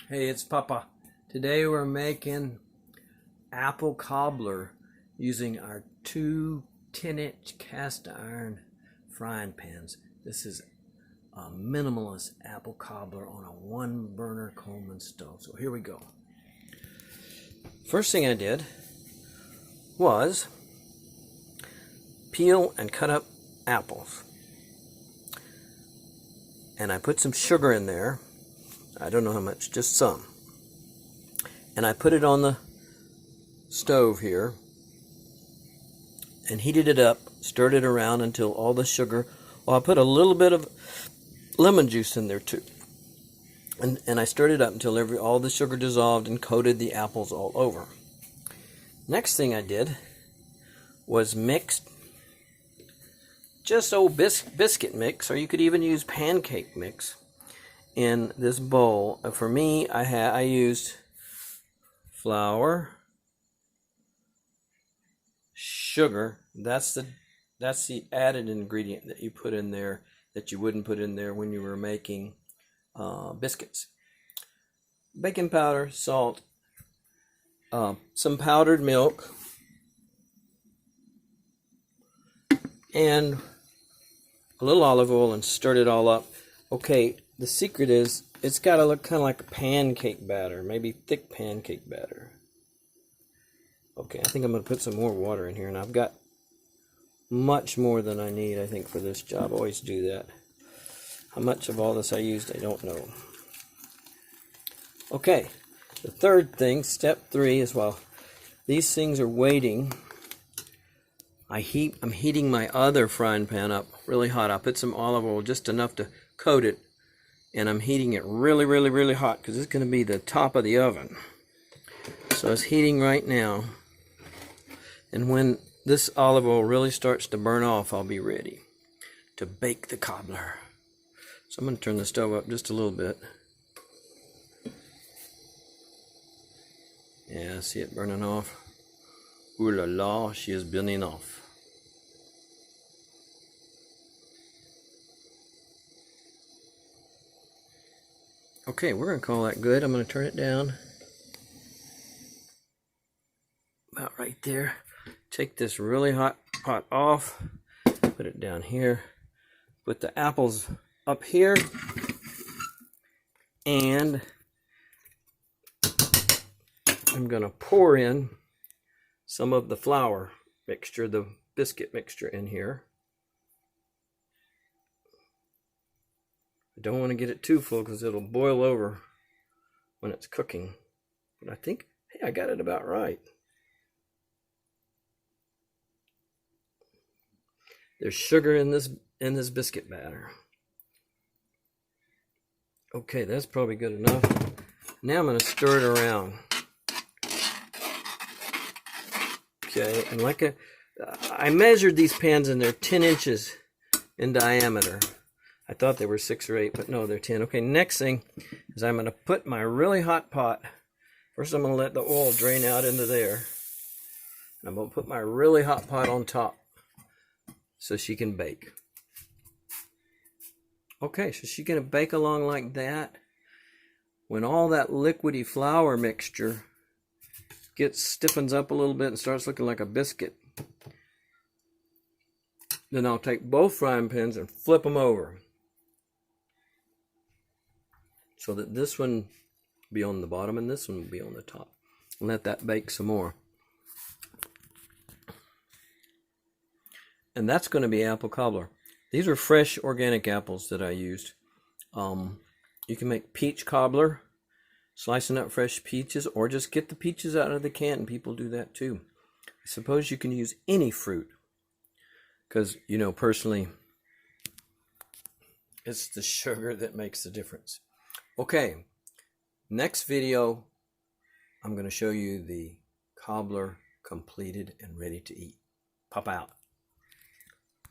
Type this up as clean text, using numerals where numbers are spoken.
Hey, it's Papa. Today we're making apple cobbler using our two 10-inch cast iron frying pans. This is a minimalist apple cobbler on a 1-burner Coleman stove. So here we go. First thing I did was peel and cut up apples. And I put some sugar in there. I don't know how much, just some. And I put it on the stove here and heated it up, stirred it around until all the sugar, well, I put a little bit of lemon juice in there too. And I stirred it up until all the sugar dissolved and coated the apples all over. Next thing I did was mixed just old biscuit mix, or you could even use pancake mix in this bowl. For me, I used flour, sugar. That's the added ingredient that you put in there that you wouldn't put in there when you were making biscuits. Baking powder, salt, some powdered milk, and a little olive oil, and stirred it all up. Okay, the secret is it's got to look kind of like a pancake batter, maybe thick pancake batter. Okay, I think I'm going to put some more water in here, and I've got much more than I need, I think, for this job. I always do that. How much of all this I used, I don't know. Okay, the third thing, step 3, is while these things are waiting, I'm heating my other frying pan up really hot. I put some olive oil, just enough to coat it, and I'm heating it really, really, really hot because it's going to be the top of the oven. So it's heating right now, and when this olive oil really starts to burn off, I'll be ready to bake the cobbler. So I'm going to turn the stove up just a little bit. Yeah, see it burning off? Ooh la la, she is burning off. Okay, we're going to call that good. I'm going to turn it down about right there. Take this really hot pot off, put it down here, put the apples up here, and I'm going to pour in some of the flour mixture, the biscuit mixture in here. I don't want to get it too full because it'll boil over when it's cooking. But I think, hey, I got it about right. There's sugar in this biscuit batter. Okay, that's probably good enough. Now I'm going to stir it around. Okay, and I measured these pans and they're 10 inches in diameter. I thought they were 6 or 8, but no, they're 10. Okay, next thing is I'm going to put my really hot pot. First, I'm going to let the oil drain out into there. I'm going to put my really hot pot on top so she can bake. Okay, so she's going to bake along like that. When all that liquidy flour mixture stiffens up a little bit and starts looking like a biscuit, then I'll take both frying pans and flip them over so that this one be on the bottom and this one will be on the top. And let that bake some more. And that's going to be apple cobbler. These are fresh organic apples that I used. You can make peach cobbler, slicing up fresh peaches, or just get the peaches out of the can, and people do that too. I suppose you can use any fruit because, you know, personally, it's the sugar that makes the difference. Okay, next video, I'm going to show you the cobbler completed and ready to eat. Pop out.